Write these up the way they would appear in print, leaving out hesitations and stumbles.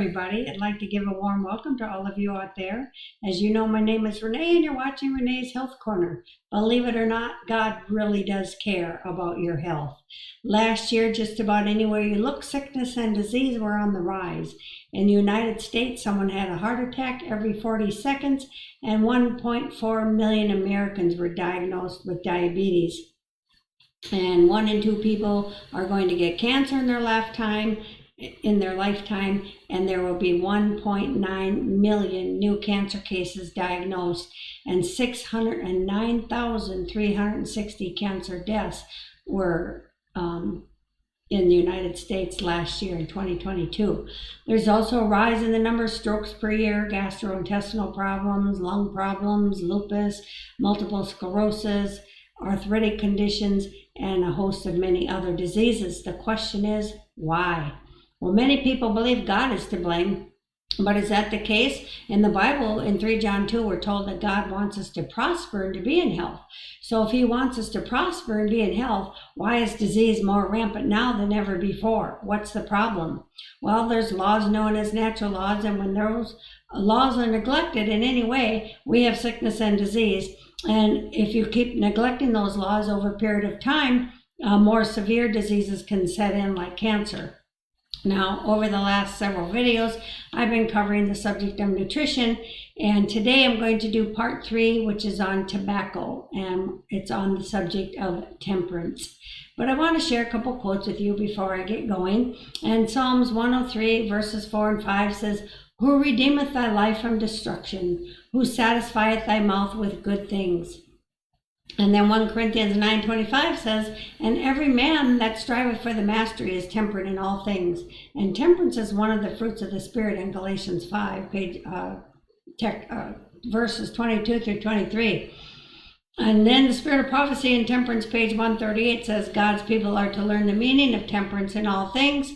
everybody. I'd like to give a warm welcome to all of you out there. As you know, my name is Renee and you're watching Renee's Health Corner. Believe it or not, God really does care about your health. Last year, just about anywhere you look, sickness and disease were on the rise. In the United States, someone had a heart attack every 40 seconds and 1.4 million Americans were diagnosed with diabetes. And 1 in 2 people are going to get cancer in their lifetime, and there will be 1.9 million new cancer cases diagnosed, and 609,360 cancer deaths were in the United States last year in 2022. There's also a rise in the number of strokes per year, gastrointestinal problems, lung problems, lupus, multiple sclerosis, arthritic conditions, and a host of many other diseases. The question is, why? Well, many people believe God is to blame, but is that the case? In the Bible, in 3 John 2, we're told that God wants us to prosper and to be in health. So if he wants us to prosper and be in health, why is disease more rampant now than ever before? What's the problem? Well, there's laws known as natural laws, and when those laws are neglected in any way, we have sickness and disease. And if you keep neglecting those laws over a period of time, more severe diseases can set in, like cancer. Now, over the last several videos, I've been covering the subject of nutrition, and today I'm going to do part 3, which is on tobacco, and it's on the subject of temperance. But I want to share a couple quotes with you before I get going. And Psalms 103, verses 4 and 5 says, "Who redeemeth thy life from destruction? Who satisfieth thy mouth with good things?" And then 1 Corinthians 9:25 says, "And every man that striveth for the mastery is temperate in all things." And temperance is one of the fruits of the Spirit in Galatians 5, verses 22 through 23. And then the Spirit of Prophecy in Temperance, page 138, says, "God's people are to learn the meaning of temperance in all things.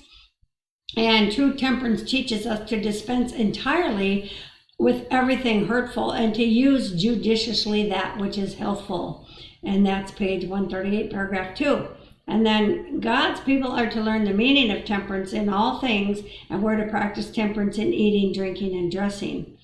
And true temperance teaches us to dispense entirely with everything hurtful and to use judiciously that which is healthful." And that's page 138, paragraph 2. And then God's people are to learn the meaning of temperance in all things, and we're to practice temperance in eating, drinking, and dressing.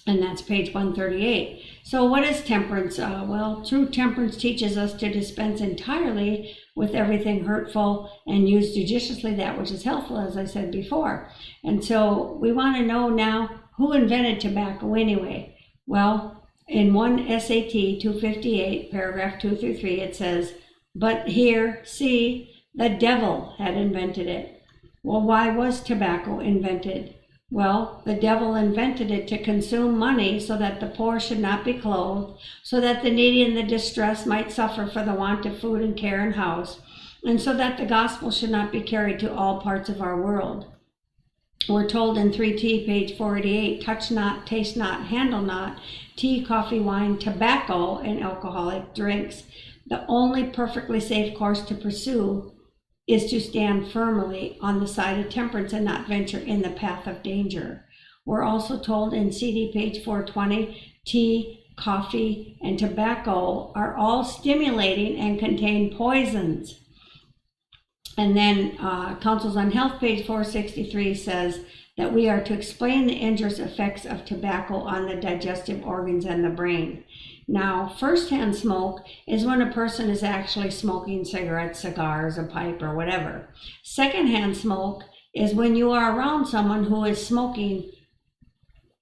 And that's page 138. So what is temperance? Well, true temperance teaches us to dispense entirely with everything hurtful and use judiciously that which is helpful, as I said before. And so we want to know now, who invented tobacco anyway? Well, in 1 SAT 258, paragraph 2 through 3, it says, "But here, see, the devil had invented it." Well, why was tobacco invented? Well, the devil invented it to consume money so that the poor should not be clothed, so that the needy and the distressed might suffer for the want of food and care and house, and so that the gospel should not be carried to all parts of our world. We're told in 3T, page 488, "Touch not, taste not, handle not tea, coffee, wine, tobacco, and alcoholic drinks." The only perfectly safe course to pursue is to stand firmly on the side of temperance and not venture in the path of danger. We're also told in CD, page 420, tea, coffee, and tobacco are all stimulating and contain poisons. And then Counsels on Health, page 463, says that we are to explain the injurious effects of tobacco on the digestive organs and the brain. Now, first-hand smoke is when a person is actually smoking cigarettes, cigars, a pipe, or whatever. Second-hand smoke is when you are around someone who is smoking.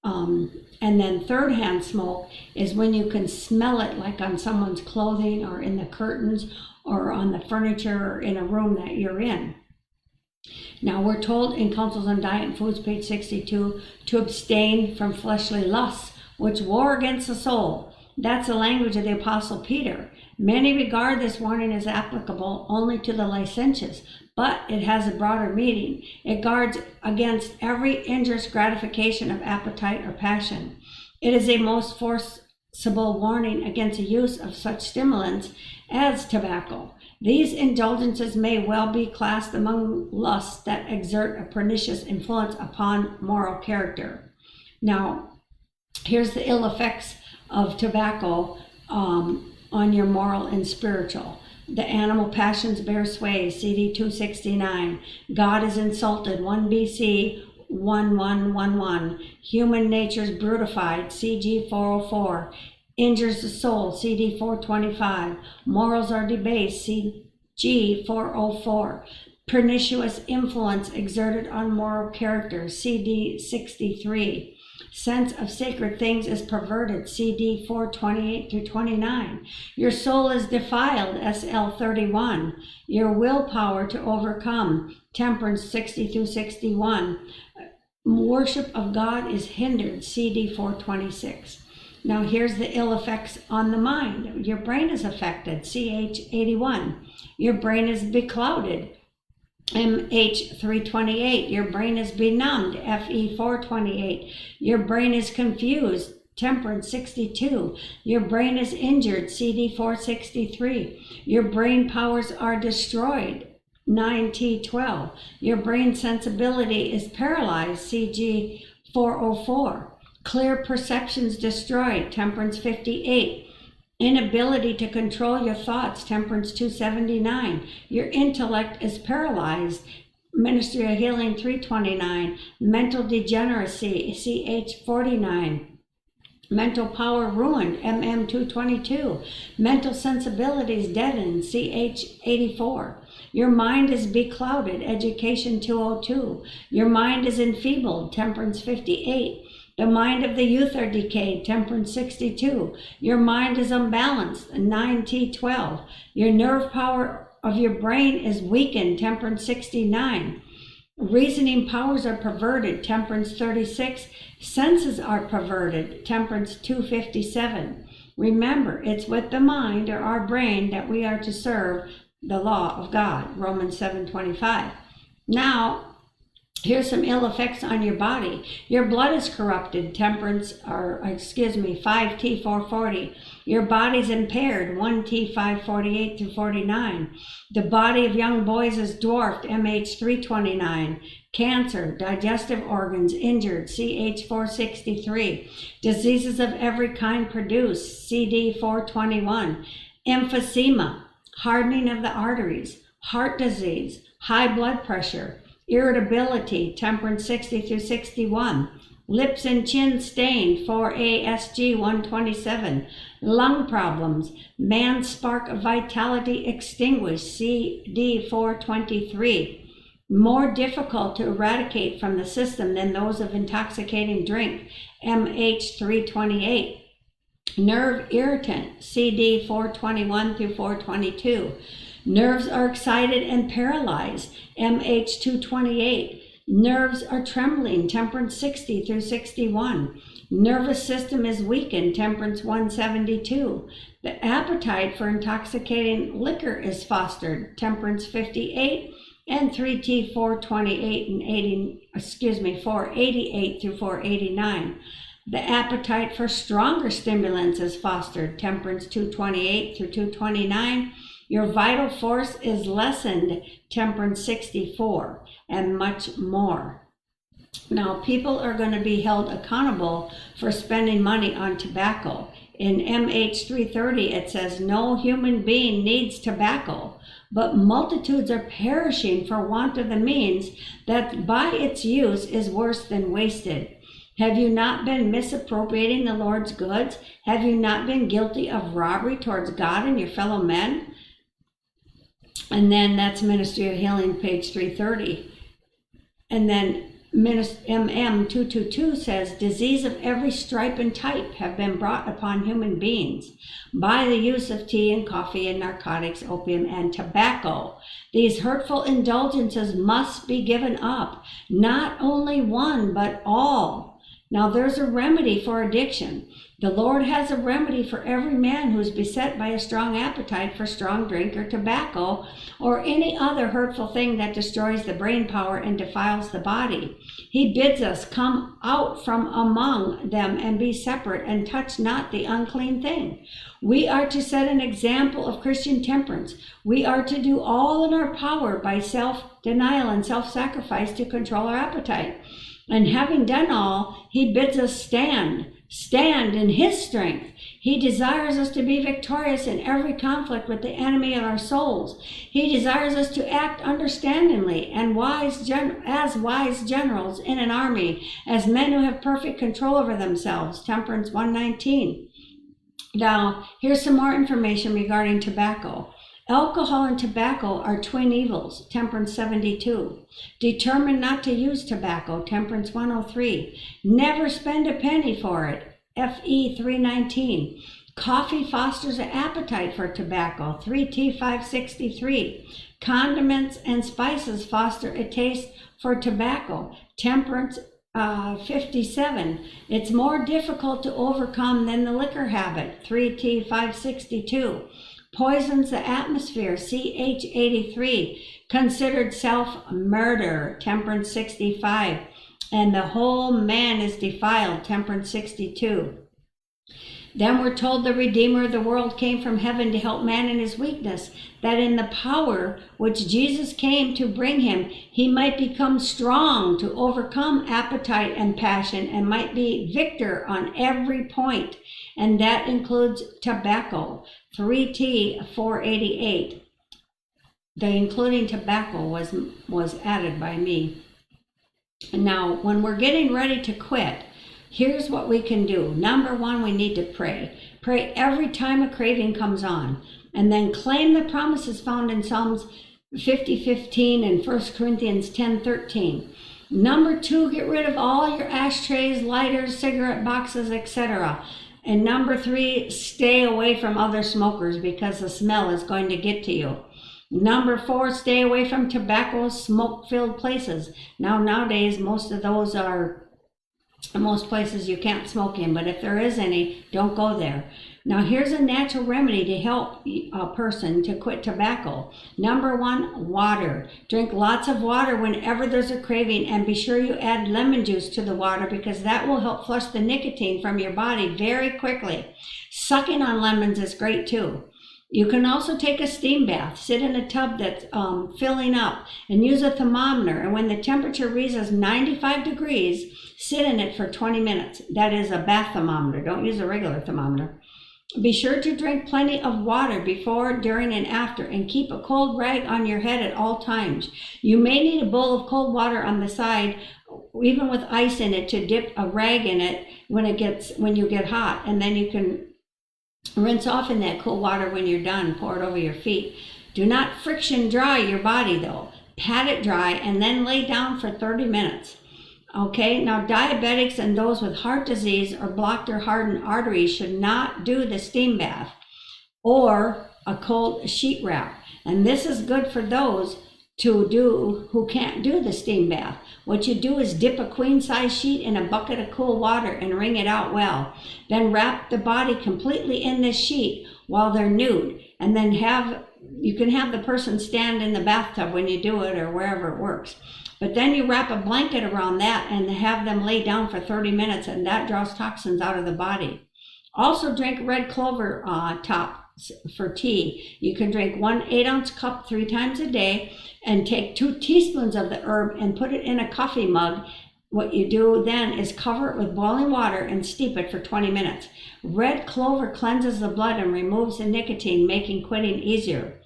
And then third-hand smoke is when you can smell it, like on someone's clothing or in the curtains or on the furniture or in a room that you're in. Now, we're told in Counsels on Diet and Foods, page 62, to abstain from fleshly lusts, which war against the soul. That's the language of the Apostle Peter. Many regard this warning as applicable only to the licentious, but it has a broader meaning. It guards against every injurious gratification of appetite or passion. It is a most forcible warning against the use of such stimulants as tobacco. These indulgences may well be classed among lusts that exert a pernicious influence upon moral character. Now, here's the ill effects of tobacco on your moral and spiritual. The animal passions bear sway, CD 269. God is insulted, 1 BC, 1111. Human nature's brutified, CG 404. Injures the soul, CD 425. Morals are debased, CG 404. Pernicious influence exerted on moral character, CD 63. Sense of sacred things is perverted, CD 428 through 29. Your soul is defiled, SL 31. Your willpower to overcome, Temperance 60 through 61. Worship of God is hindered, CD 426. Now here's the ill effects on the mind. Your brain is affected, CH 81. Your brain is beclouded, MH 328. Your brain is benumbed, FE 428. Your brain is confused, Temperance 62. Your brain is injured, CD 463. Your brain powers are destroyed, 9T12. Your brain sensibility is paralyzed, CG 404. Clear perceptions destroyed, Temperance 58. Inability to control your thoughts, Temperance 279. Your intellect is paralyzed, Ministry of Healing 329. Mental degeneracy, CH 49. Mental power ruined, MM 222. Mental sensibilities deadened, CH 84. Your mind is beclouded, Education 202. Your mind is enfeebled, Temperance 58. The mind of the youth are decayed, Temperance 62. Your mind is unbalanced, 9T12. Your nerve power of your brain is weakened, Temperance 69. Reasoning powers are perverted, Temperance 36. Senses are perverted, Temperance 257. Remember, it's with the mind or our brain that we are to serve the law of God, Romans 7:25. Now, here's some ill effects on your body. Your blood is corrupted, 5T440. Your body's impaired, 1T548 through 49. The body of young boys is dwarfed, MH 329. Cancer, digestive organs injured, CH 463. Diseases of every kind produced, CD 421. Emphysema, hardening of the arteries, heart disease, high blood pressure, irritability, Temperance 60 through 61. Lips and chin stained, 4ASG 127. Lung problems, man's spark of vitality extinguished, CD 423. More difficult to eradicate from the system than those of intoxicating drink, MH 328. Nerve irritant, CD 421 through 422. Nerves are excited and paralyzed, MH 228. Nerves are trembling, Temperance 60 through 61. Nervous system is weakened, Temperance 172. The appetite for intoxicating liquor is fostered, Temperance 58 and 3T 428 and 488 through 489. The appetite for stronger stimulants is fostered, Temperance 228 through 229. Your vital force is lessened, Temperance 64, and much more. Now, people are going to be held accountable for spending money on tobacco. In MH 330, it says, no human being needs tobacco, but multitudes are perishing for want of the means that by its use is worse than wasted. Have you not been misappropriating the Lord's goods? Have you not been guilty of robbery towards God and your fellow men? And then that's Ministry of Healing, page 330. And then MM 222 says, disease of every stripe and type have been brought upon human beings by the use of tea and coffee and narcotics, opium and tobacco. These hurtful indulgences must be given up, not only one, but all. Now there's a remedy for addiction. The Lord has a remedy for every man who is beset by a strong appetite for strong drink or tobacco or any other hurtful thing that destroys the brain power and defiles the body. He bids us come out from among them and be separate and touch not the unclean thing. We are to set an example of Christian temperance. We are to do all in our power by self-denial and self-sacrifice to control our appetite. And having done all, he bids us stand stand in his strength. He desires us to be victorious in every conflict with the enemy of our souls. He desires us to act understandingly and as wise generals in an army, as men who have perfect control over themselves. Temperance 1:19. Now, here's some more information regarding tobacco. Alcohol and tobacco are twin evils. Temperance 72. Determine not to use tobacco. Temperance 103. Never spend a penny for it. FE 319. Coffee fosters an appetite for tobacco. 3T 563. Condiments and spices foster a taste for tobacco. Temperance 57. It's more difficult to overcome than the liquor habit. 3T 562. Poisons the atmosphere. CH 83. Considered self-murder. Temperance 65. And the whole man is defiled. Temperance 62. Then we're told the Redeemer of the world came from heaven to help man in his weakness, that in the power which Jesus came to bring him, he might become strong to overcome appetite and passion and might be victor on every point. And that includes tobacco. 3T 488. The including tobacco was added by me. Now, when we're getting ready to quit, here's what we can do. Number one, we need to pray. Pray every time a craving comes on. And then claim the promises found in Psalms 50:15 and 1 Corinthians 10:13. Number two, get rid of all your ashtrays, lighters, cigarette boxes, etc. And number three, stay away from other smokers because the smell is going to get to you. Number four, stay away from tobacco, smoke-filled places. Nowadays, most places you can't smoke in, but if there is any, don't go there. Now, here's a natural remedy to help a person to quit tobacco. Number one, water. Drink lots of water whenever there's a craving, and be sure you add lemon juice to the water because that will help flush the nicotine from your body very quickly. Sucking on lemons is great too. You can also take a steam bath. Sit in a tub that's filling up and use a thermometer. And when the temperature reaches 95 degrees, sit in it for 20 minutes. That is a bath thermometer. Don't use a regular thermometer. Be sure to drink plenty of water before, during, and after, and keep a cold rag on your head at all times. You may need a bowl of cold water on the side, even with ice in it, to dip a rag in it when you get hot, and then you can rinse off in that cool water when you're done. Pour it over your feet. Do not friction dry your body though. Pat it dry and then lay down for 30 minutes. Okay, now diabetics and those with heart disease or blocked or hardened arteries should not do the steam bath or a cold sheet wrap. And this is good for those who can't do the steam bath. What you do is dip a queen size sheet in a bucket of cool water and wring it out well. Then wrap the body completely in this sheet while they're nude. And then you can have the person stand in the bathtub when you do it or wherever it works. But then you wrap a blanket around that and have them lay down for 30 minutes, and that draws toxins out of the body. Also drink red clover tops for tea. You can drink 1 8-ounce cup 3 times a day and take 2 teaspoons of the herb and put it in a coffee mug. What you do then is cover it with boiling water and steep it for 20 minutes. Red clover cleanses the blood and removes the nicotine, making quitting easier.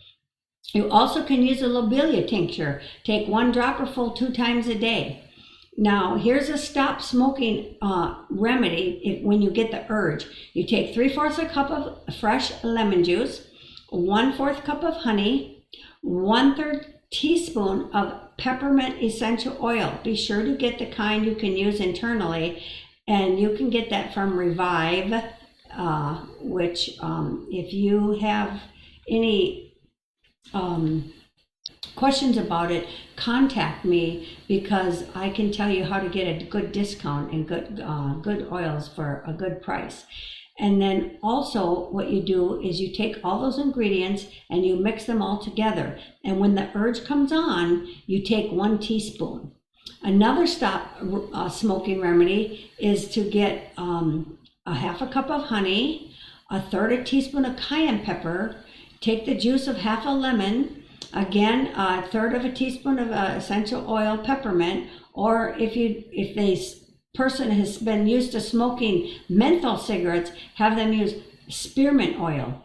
You also can use a lobelia tincture. Take 1 dropper full 2 times a day. Now, here's a stop smoking remedy when you get the urge. You take 3/4 a cup of fresh lemon juice, 1/4 cup of honey, 1/3 teaspoon of peppermint essential oil. Be sure to get the kind you can use internally, and you can get that from Revive, which if you have any questions about it, contact me because I can tell you how to get a good discount and good oils for a good price. And then also what you do is you take all those ingredients and you mix them all together. And when the urge comes on, you take 1 teaspoon. Another stop smoking remedy is to get a 1/2 cup of honey, 1/3 teaspoon of cayenne pepper, take the juice of 1/2 lemon, again, 1/3 teaspoon of essential oil, peppermint, or if they person has been used to smoking menthol cigarettes, have them use spearmint oil.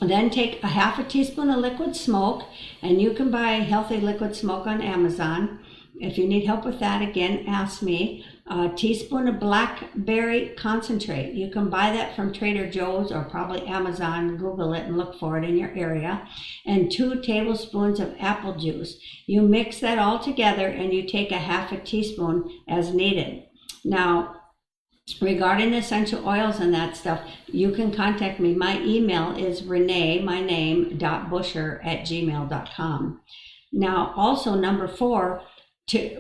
Then take a half a teaspoon of liquid smoke, and you can buy healthy liquid smoke on Amazon. If you need help with that, again, ask me. A teaspoon of blackberry concentrate. You can buy that from Trader Joe's or probably Amazon. Google it and look for it in your area. And 2 tablespoons of apple juice. You mix that all together and you take a half a teaspoon as needed. Now, regarding essential oils and that stuff, you can contact me. My email is Renee, my name, .busher@gmail.com. Now, also number 4,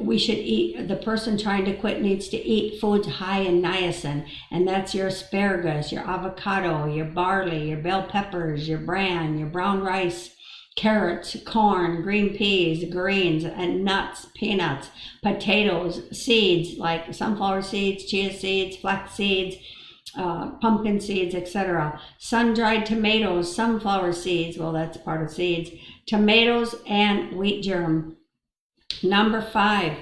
we should eat, the person trying to quit needs to eat foods high in niacin, and that's your asparagus, your avocado, your barley, your bell peppers, your bran, your brown rice, carrots, corn, green peas, greens, and nuts, peanuts, potatoes, seeds like sunflower seeds, chia seeds, flax seeds, pumpkin seeds, etc. Sun-dried tomatoes, sunflower seeds, well, that's part of seeds, tomatoes, and wheat germ. Number 5,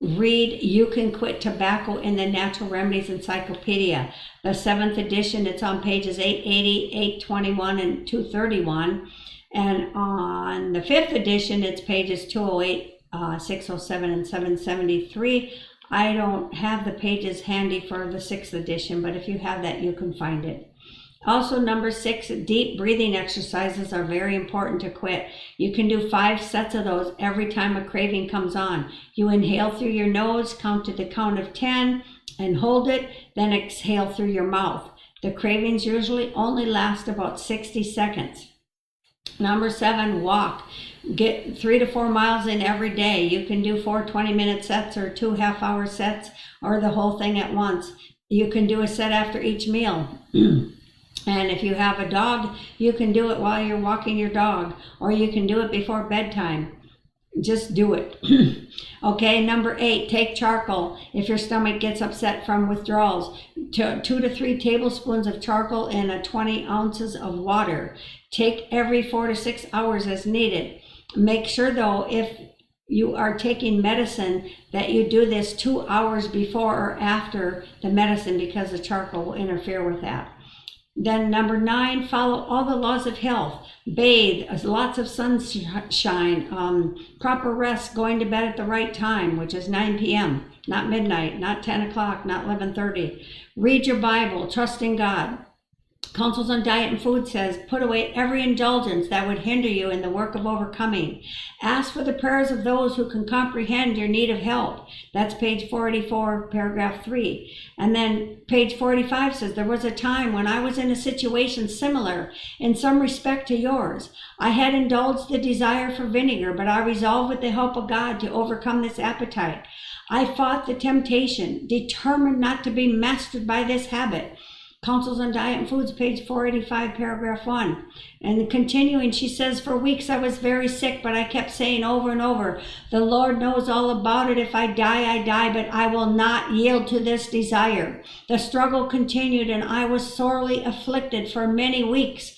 read You Can Quit Tobacco in the Natural Remedies Encyclopedia. The 7th edition, it's on pages 880, 821, and 231. And on the 5th edition, it's pages 208, 607, and 773. I don't have the pages handy for the 6th edition, but if you have that, you can find it. Also, number 6, deep breathing exercises are very important to quit. You can do 5 sets of those every time a craving comes on. You inhale through your nose, count to the count of 10, and hold it, then exhale through your mouth. The cravings usually only last about 60 seconds. Number 7, walk. Get 3 to 4 miles in every day. You can do 4 20-minute sets or 2 half-hour sets or the whole thing at once. You can do a set after each meal. And if you have a dog, you can do it while you're walking your dog, or you can do it before bedtime. Just do it. Okay, number 8, take charcoal. If your stomach gets upset from withdrawals, 2 to 3 tablespoons of charcoal in 20 ounces of water. Take every 4 to 6 hours as needed. Make sure, though, if you are taking medicine, that you do this 2 hours before or after the medicine, because the charcoal will interfere with that. Then number 9, follow all the laws of health. Bathe, lots of sunshine, proper rest, going to bed at the right time, which is 9 p.m., not midnight, not 10 o'clock, not 11:30. Read your Bible, trust in God. Councils on Diet and Food says, put away every indulgence that would hinder you in the work of overcoming. Ask for the prayers of those who can comprehend your need of help. That's page 484, paragraph 3. And then page 45 says, there was a time when I was in a situation similar in some respect to yours. I had indulged the desire for vinegar, but I resolved with the help of God to overcome this appetite. I fought the temptation, determined not to be mastered by this habit. Councils on Diet and Foods, page 485, paragraph 1. And continuing, she says, for weeks I was very sick, but I kept saying over and over, the Lord knows all about it. If I die, I die, but I will not yield to this desire. The struggle continued, and I was sorely afflicted for many weeks.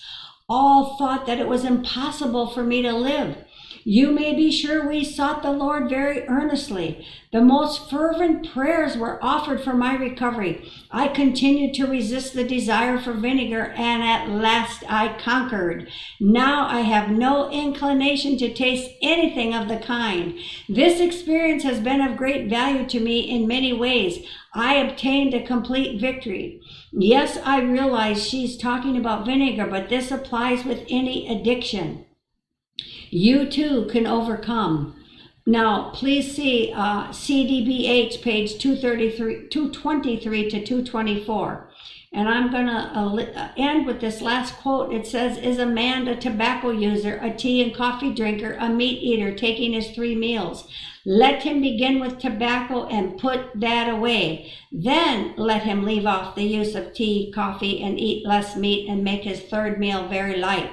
All thought that it was impossible for me to live. You may be sure we sought the Lord very earnestly. The most fervent prayers were offered for my recovery. I continued to resist the desire for vinegar, and at last I conquered. Now I have no inclination to taste anything of the kind. This experience has been of great value to me in many ways. I obtained a complete victory. Yes, I realize she's talking about vinegar, but this applies with any addiction. You too can overcome. Now, please see CDBH page 223 to 224. And I'm going to end with this last quote. It says, is a man a tobacco user, a tea and coffee drinker, a meat eater, taking his 3 meals? Let him begin with tobacco and put that away. Then let him leave off the use of tea, coffee, and eat less meat and make his 3rd meal very light.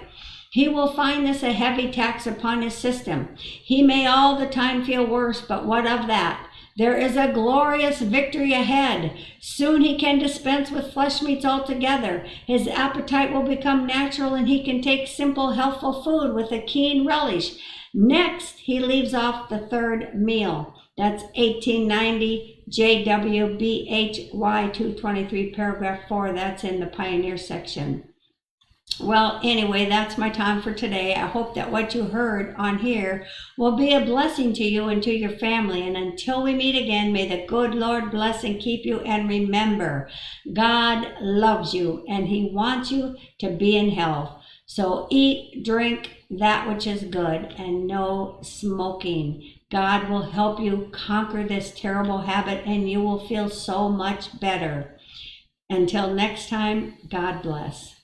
He will find this a heavy tax upon his system. He may all the time feel worse, but what of that? There is a glorious victory ahead. Soon he can dispense with flesh meats altogether. His appetite will become natural, and he can take simple, healthful food with a keen relish. Next, he leaves off the 3rd meal. That's 1890 JWBHY 223 paragraph 4. That's in the Pioneer section. Well, anyway, that's my time for today. I hope that what you heard on here will be a blessing to you and to your family. And until we meet again, may the good Lord bless and keep you. And remember, God loves you and He wants you to be in health. So eat, drink that which is good, and no smoking. God will help you conquer this terrible habit, and you will feel so much better. Until next time, God bless.